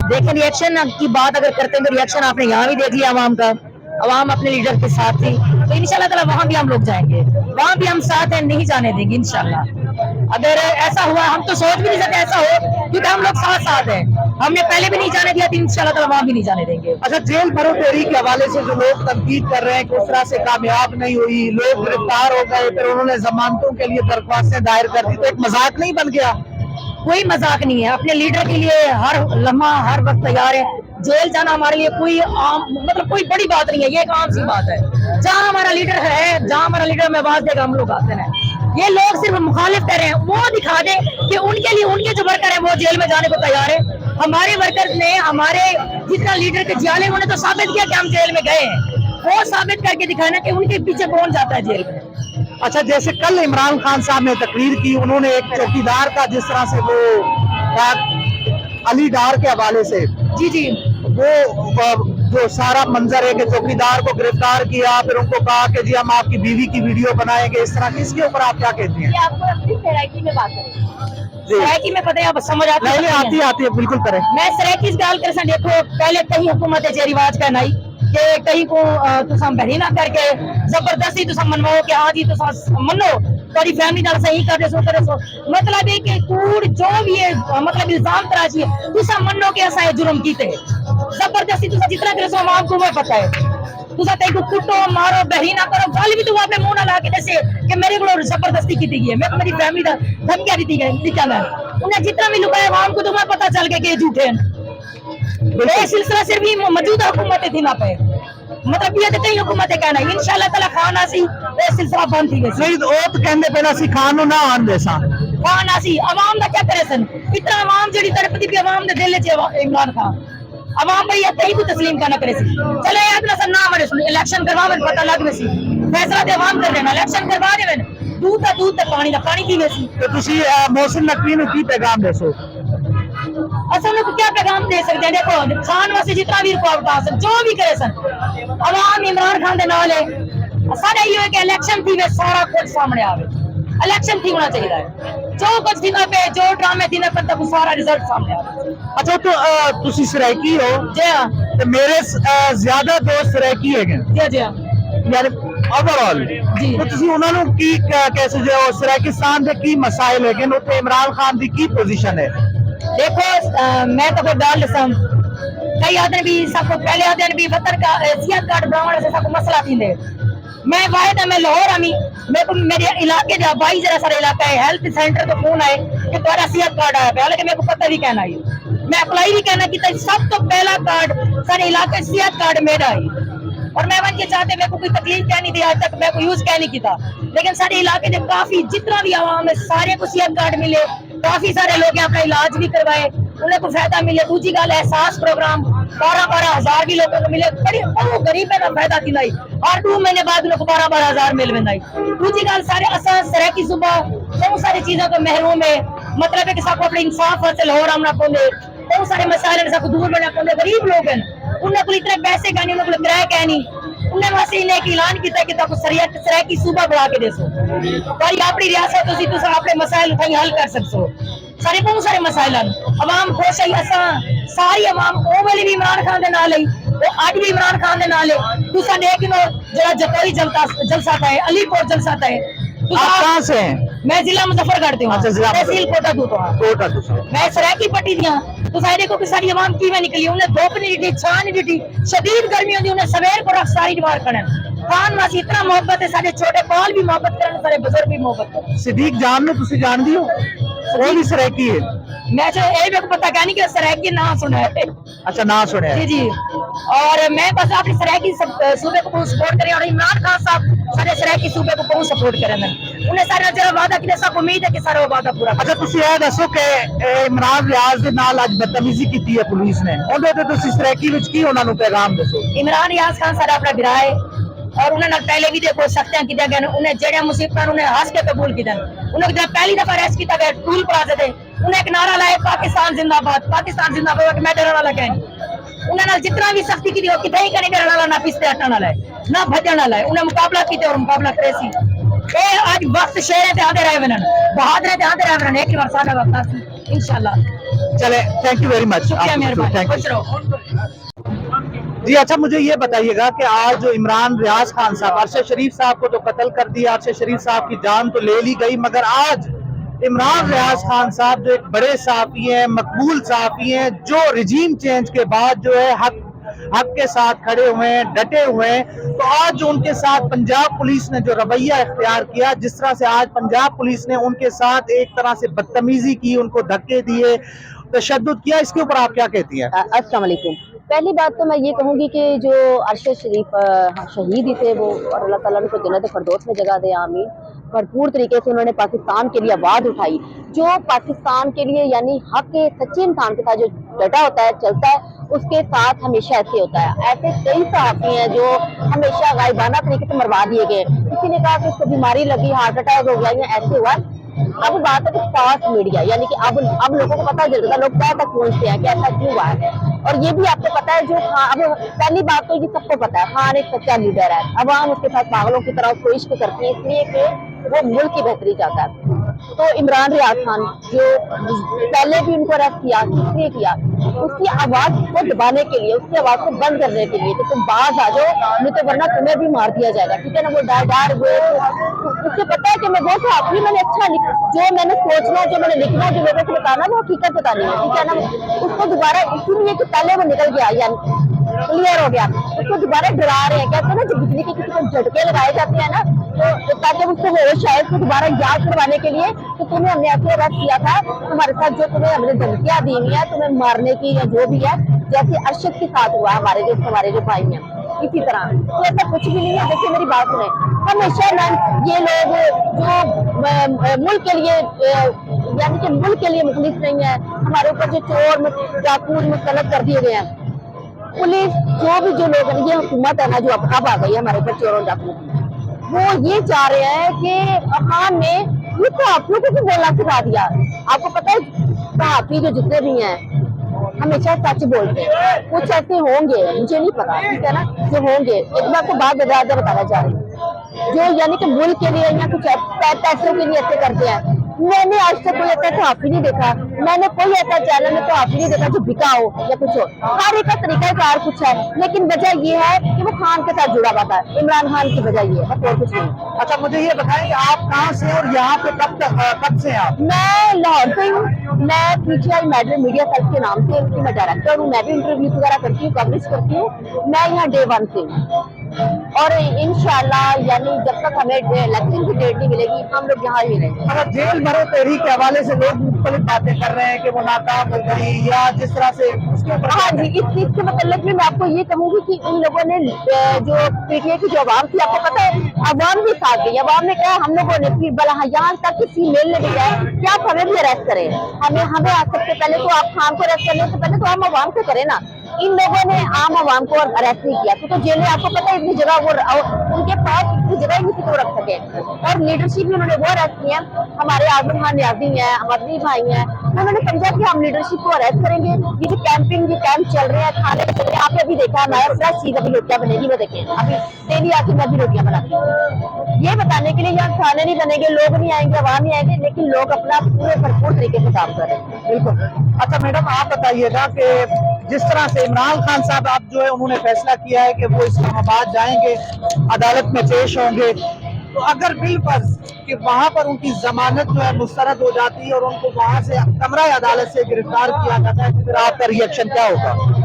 देखें रिएक्शन की बात अगर करते हैं तो रिएक्शन आपने यहाँ भी देख लिया अवाम का, अवाम अपने लीडर के साथ थी, तो इंशाल्लाह ताला वहां भी हम लोग जाएंगे, वहां भी हम साथ हैं, नहीं जाने देंगे इंशाल्लाह। अगर ऐसा हुआ, हम तो सोच भी नहीं सकते ऐसा हो, क्योंकि हम लोग साथ साथ हैं, हमने पहले भी नहीं जाने दिया, तो इंशाल्लाह ताला वहां भी नहीं जाने देंगे। अच्छा, जेल भरो तहरीक के हवाले से जो लोग तनकीद कर रहे हैं कि उस तरह से कामयाब नहीं हुई, लोग गिरफ्तार हो गए, फिर उन्होंने जमानतों के लिए दरख्वास्तें दायर कर दी, तो एक मजाक नहीं बन गया? कोई मजाक नहीं है, अपने लीडर के लिए हर लम्हा हर वक्त तैयार है। जेल जाना हमारे लिए कोई आम मतलब कोई बड़ी बात नहीं है, ये एक आम सी बात है। जहाँ हमारा लीडर है, जहाँ हमारा लीडर में आवाज देगा, हम लोग आते हैं। ये लोग सिर्फ मुखालिफ कर रहे हैं, वो दिखा दे कि उनके लिए उनके जो वर्कर है वो जेल में जाने को तैयार है। हमारे वर्कर ने, हमारे जितना लीडर के जियाले, उन्होंने तो साबित किया कि हम जेल में गए हैं, वो साबित करके दिखाना कि उनके पीछे कौन जाता है जेल में। अच्छा, जैसे कल इमरान खान साहब ने तकरीर की, उन्होंने एक चौकीदार का जिस तरह से वो अली डार के हवाले से, जी जी, वो जो सारा मंजर है कि चौकीदार को गिरफ्तार किया, फिर उनको कहा कि जी हम आपकी बीवी की वीडियो बनाएंगे, इस तरह की, इसके ऊपर आप क्या कहती हैं? आपको अपनी सराइकी में बात करें, सराइकी में पता है, आप समझ आती है? आती है, बिल्कुल करें। मैं सराइकी गाल कर देखो, पहले कहीं हुकूमत है रिवाज का नहीं कि कहीं को तुम बहरीना करके जबरदस्ती तुम मनवाओ कि हाँ जी तुम मनो, थोड़ी फैमिली नाल सही कर दे सो, मतलब है कि कूड़ जो भी है, मतलब इल्जाम तराजी है, तुम मनो कि ऐसा जुर्म कीते जबरदस्ती तुम जितना करे सो आवाम को वो पता है, तुम कहीं को कुटो मारो बहरीना करो, गल भी तुम अपने मुंह ना ला के दसे कि मेरे को जबरदस्ती की गई है, मैं मेरी फैमिली का धमकियां दी गई, उन्हें जितना भी लुकाया आवाम को तुम्हें पता चल गया कि झूठे हैं। ये सिलसिला सिर्फ मौजूदा हुकूमत थी ना पे, मतलब ये तो कई हुकूमत कहना है इंशाल्लाह ताला खान आसी ये सिलसिला बंद थी वैसे। नहीं तो ओ तो कहंदे पहला सी खान ना आन दे सा, खान आसी अवाम दा क्या करे सन, इतना अवाम जेडी तड़पती भी अवाम दे दिल च इमरान खान, अवाम भाई यही को तस्लीम करना करे सी। चले याद ना सन ना मरे सुन, इलेक्शन करवावे पता लग वैसी, फैसला दे अवाम कर देना, इलेक्शन करवा देवे, दूध तक पानी दा पानी पीवे सी। तो तुसी मोहसिन नकवी नु की पैगाम देसो? असल में क्या पैगाम दे सकते हैं? देखो, खान वास्ते जितना भी रुकावट आ सन, जो भी करे सन, अवाम इमरान खान दे नाल है। सारा ये है कि इलेक्शन थी वे सारा कुछ सामने आवे, इलेक्शन थी होना चाहिए है, जो कुछ दिन पे जो ड्रामे दिन पर तक सारा रिजल्ट सामने आवे। अच्छा, तो तुसी सराइकी हो? जी हां, तो मेरे ज्यादा दोस्त सराइकी है जी जी यानी ओवरऑल जी, तो तुसी उन्हां नु की कैसे जो सराइकिस्तान दे की मसाइल है कि उत्ते इमरान खान दी की पोजीशन है? देखो, मैं तो कोई गाल दसम, कई आदमी भी सबको पहले आदमी भी वतन का सियात कार्ड बनाने से सबको मसला थी दे। मैं वायदा मैं लाहौर आमी, मेरे को मेरे इलाके का भाई जरा सारा इलाका है, हेल्थ सेंटर तो फोन आए कि तुम्हारा सियात कार्ड आया, हालांकि मेरे को पता भी कहना है, मैं अप्लाई भी कहना कि सब तो पहला कार्ड सारे इलाके सियात कार्ड मेरा है, और मैं वन के चाहते मेरे को कोई तकलीफ क्या नहीं दी, आज तक मैं को यूज क्या नहीं किया, लेकिन सारे इलाके में काफी जितना भी आवाम है सारे को सियात कार्ड मिले, काफी सारे लोग अपना इलाज भी करवाए, उन्हें को फायदा मिले। दूसरी गल एहसास प्रोग्राम 12-12 हजार भी लोगों को मिले, बड़ी वो गरीब है ना फायदा थी, हर 2 महीने बाद उन्हें 12-12 हजार मिल वेंदा। दूसरी गल सारे असा सराइकी सूबा बहुत सारी चीजों तो महरूम है, मतलब है कि सबको अपने इंसाफ हासिल हो रहा पौंदे, बहुत सारे मसाइल सबको दूर बना पौंदे, गरीब लोग हैं, उन्हें को इतने पैसे कहनी, उन्हें को किराया कहनी, उन्हें वास्ते इन्हें एक ऐलान किया कि ताको सराइकी सूबा बढ़ा के देसो, और अपनी रियासत तुसी अपने मसाइल उठाई हल कर सकसो। सारे बहुत सारे मसाइल अवाम खुश है, असा सारी अवाम ओ वाली भी इमरान खान दे नाल है, वो आज भी इमरान खान दे नाल है। तुसा देख लो जरा जतोई जलसा था है, अलीपुर जलसा था है। आप कहां से हैं? मैं जिला मुजफ्फरगढ़ से हूं, तहसील कोटा दूतो, मैं सराइकी पट्टी दिया। तो सारे देखो कि सारी अवाम की में निकली, उन्हें धूप नहीं दी, छां नहीं दी, शदीद गर्मी होती, उन्हें सवेर को सारी दीवार खड़े खान वासी इतना मोहब्बत है, सारे छोटे बाल भी मोहब्बत करें, सारे बुजुर्ग भी मोहब्बत करें। सिद्दीक जान ने तुसी जान दी हो? वो भी सराइकी है? मैं जो ये मेरे को पता क्या नहीं कि सराइकी ना सुना है। अच्छा, ना सुने जी जी, और मैं बस अपनी सराइकी सूबे को बहुत सपोर्ट करें, और इमरान खान साहब सारे सराइकी सूबे को बहुत सपोर्ट करें, उन्हें सारे जरा वादा किया, सब उम्मीद है कि सारा वादा पूरा। अच्छा, तुसी ये दसो कि इमरान रियाज दे नाल आज बदतमीजी की है पुलिस ने, उहदे ते तुसी सराइकी विच की उन्हां नूं पैगाम दसो? इमरान रियाज खान सारा अपना गिरा है, और उन्होंने पहले भी देखो सख्तियां की गए, उन्हें जड़िया मुसीबत उन्हें हंस के कबूल किया, उन्हें जब पहली दफा अरेस्ट किया गया टूल प्लाजा से, उन्हें एक नारा लाया पाकिस्तान जिंदाबाद, पाकिस्तान जिंदाबाद, मैं डरने वाला कह उन्हें जितना भी सख्ती की कि नहीं करने डरने वाला, ना पिछते हटने वाला है, ना भजने वाला है, उन्हें मुकाबला किया और मुकाबला करे सी। आज वक्त शेर आते रहे बहादुर आते रहे, एक बार सारा वक्त इंशाल्लाह। चले, थैंक यू वेरी मच। शुक्रिया मेहरबानी, थैंक खुश यू रहो। जी। अच्छा, मुझे ये बताइएगा कि आज जो इमरान रियाज खान साहब, अरशद शरीफ साहब को तो कत्ल कर दिया, अरशद शरीफ साहब की जान तो ले ली गई, मगर आज इमरान रियाज खान साहब जो एक बड़े सहाफ़ी हैं, मकबूल सहाफ़ी हैं, जो रिजीम चेंज के बाद जो है हक के साथ खड़े हुए हैं, डटे हुए हैं, तो आज जो उनके साथ पंजाब पुलिस ने जो रवैया इख्तियार किया, जिस तरह से आज पंजाब पुलिस ने उनके साथ एक तरह से बदतमीजी की, उनको धक्के दिए, तशद्दुद किया, इसके ऊपर आप क्या कहती हैं? अस्सलाम वालेकुम। पहली बात तो मैं ये कहूँगी कि जो अरशद शरीफ शहीद ही थे वो, और अल्लाह ताला उनको जन्नत फिरदौस में जगह दे, आमीन। भरपूर तरीके से उन्होंने पाकिस्तान के लिए आवाज़ उठाई, जो पाकिस्तान के लिए यानी हक के सच्चे इंसान के साथ जो डटा होता है, चलता है, उसके साथ हमेशा ऐसे होता है। ऐसे कई सहाफ़ी हैं जो हमेशा गायबाना तरीके से मरवा दिए गए। किसी ने कहा कि उसको बीमारी लगी, हार्ट अटैक हो गया, या ऐसे हुआ। अब बात है कि फास्ट मीडिया, यानी कि अब लोगों को पता चलता है, लोग क्या तक पहुंचते हैं कि ऐसा क्यों हुआ है। और ये भी आपको पता है, जो अब पहली बात तो ये सबको पता है, खान एक सच्चा लीडर है, अवाम उसके साथ पागलों की तरह उसको इश्क करती है, इसलिए कि वो मुल्क की बेहतरी चाहता है। तो इमरान रियाज खान जो पहले भी उनको अरेस्ट किया, किसने किया, उसकी आवाज को दबाने के लिए, उसकी आवाज को बंद करने के लिए कि तुम बाहर आ जाओ, नहीं तो वरना तुम्हें भी मार दिया जाएगा, ठीक है ना। वो डर वो उसको पता है कि मैं वो सहाफ़ी, मैंने अच्छा जो मैंने सोचना, जो मैंने लिखना, जो लोगों को बताना, वो हकीकत बतानी है, ठीक है ना। उसको दोबारा इसीलिए कि पहले वो निकल गया, यानी क्लियर हो गया, उसको दोबारा डरा रहे हैं। कहते हैं ना, जब बिजली के किसी को झटके लगाए जाते हैं ना, तो ताकि उसको होश आए, उसको दोबारा याद करवाने के लिए कि तुम्हें हमने ऐसे अरेस्ट किया था, तुम्हारे साथ जो तुम्हें हमने धमकियां दी हुई है, तुम्हें मारने की या जो भी है, जैसे अरशद के साथ हुआ हमारे जो भाई हैं, इसी तरह। तो ऐसा कुछ भी नहीं है। देखिए मेरी बात सुने, हमेशा ये लोग जो मुल्क के लिए यानी कि मुल्क के लिए मुखलिस नहीं है, हमारे ऊपर जो चोर डाकू मुसल्लत कर दिए गए हैं, पुलिस जो लोग हैं, ये हुकूमत है ना जो अब आ गई है हमारे ऊपर चोरों डाकू, वो ये चाह रहे हैं कि खान ने ये सहाफ़ियों को भी बोलना सिखा दिया। आपको पता है सहाफ़ी जो जितने भी हैं हमेशा सच बोलते हैं, कुछ ऐसे होंगे, मुझे नहीं पता, ठीक है ना, जो होंगे। एक बार को बात बताना चाह रही हूँ, जो यानी कि मुल्क के लिए या कुछ पैसों के लिए ऐसे करते हैं। मैंने आज तक कोई ऐसा सहाफ़ी नहीं देखा, मैंने कोई ऐसा चैनल में सहाफ़ी नहीं देखा जो बिका हो या कुछ हो। हर एक का तरीकाकार कुछ है, लेकिन वजह ये है कि वो खान के साथ जुड़ा हुआ था, इमरान खान की वजह ये है, बस और कुछ नहीं। अच्छा, मुझे ये बताएं आप कहाँ से और यहाँ पे कब से हैं आप? मैं लाहौर से हूँ। मैं पीटीआई मेडल मीडिया सेल के नाम से मैं डायरेक्टर हूँ। मैं भी इंटरव्यू वगैरह करती हूँ, कवरेज करती हूँ। मैं यहाँ डे 1 से हूँ, और इंशाल्लाह यानी जब तक हमें इलेक्शन की डेट नहीं मिलेगी, हम लोग यहाँ ही रहेंगे। अगर जेल भरो तहरीक के हवाले से लोग मुख्तलिफ बातें कर रहे हैं कि वो नाकाम हो गई या जिस तरह से, उसके ऊपर हाँ जी, इस चीज के मतलब में मैं आपको ये कहूंगी कि इन लोगों ने जो पीटीआई की जो आवाम थी, आपको पता है आवाम भी साथ गई। आवाम ने कहा हम लोगों ने फिर बला यहाँ तक कि फीमेल ने भी कहा कि आप हमें भी अरेस्ट करें, हमें आ सकते पहले तो आप खान को अरेस्ट करने से पहले तो हम आवाम को करें ना। इन लोगों ने आम आवाम को अरेस्ट नहीं किया, तो जेल में आपको पता है इतनी जगह वो उनके पास इतनी जगह ही नहीं रख सके, और लीडरशिप भी उन्होंने वो अरेस्ट किया। हमारे आजम खान न्याजी हैं, मदनी भाई हैं, उन्होंने समझा कि हम लीडरशिप को अरेस्ट करेंगे। ये जो कैंप चल रहे हैं, खाने चल रहे हैं, आपने अभी देखा हमारा फ्रेश चीज अभी रोटियां बनेगी, वो देखें अभी डेली आके मैं भी रोटियां बनाती हूँ। ये बताने के लिए यहाँ खाने नहीं बनेंगे, लोग नहीं आएंगे, आवाम नहीं आएंगे, लेकिन लोग अपना पूरे भरपूर तरीके से काम कर रहे हैं। बिल्कुल। अच्छा मैडम, आप बताइएगा कि जिस तरह से इमरान खान साहब आप जो है उन्होंने फैसला किया है कि वो इस्लामाबाद जाएंगे, अदालत में पेश होंगे, तो अगर बिलफर्ज कि वहां पर उनकी जमानत जो है मुस्तरद हो जाती है और उनको वहां से कमरा अदालत से गिरफ्तार किया जाता है, तो फिर आपका रिएक्शन क्या होगा?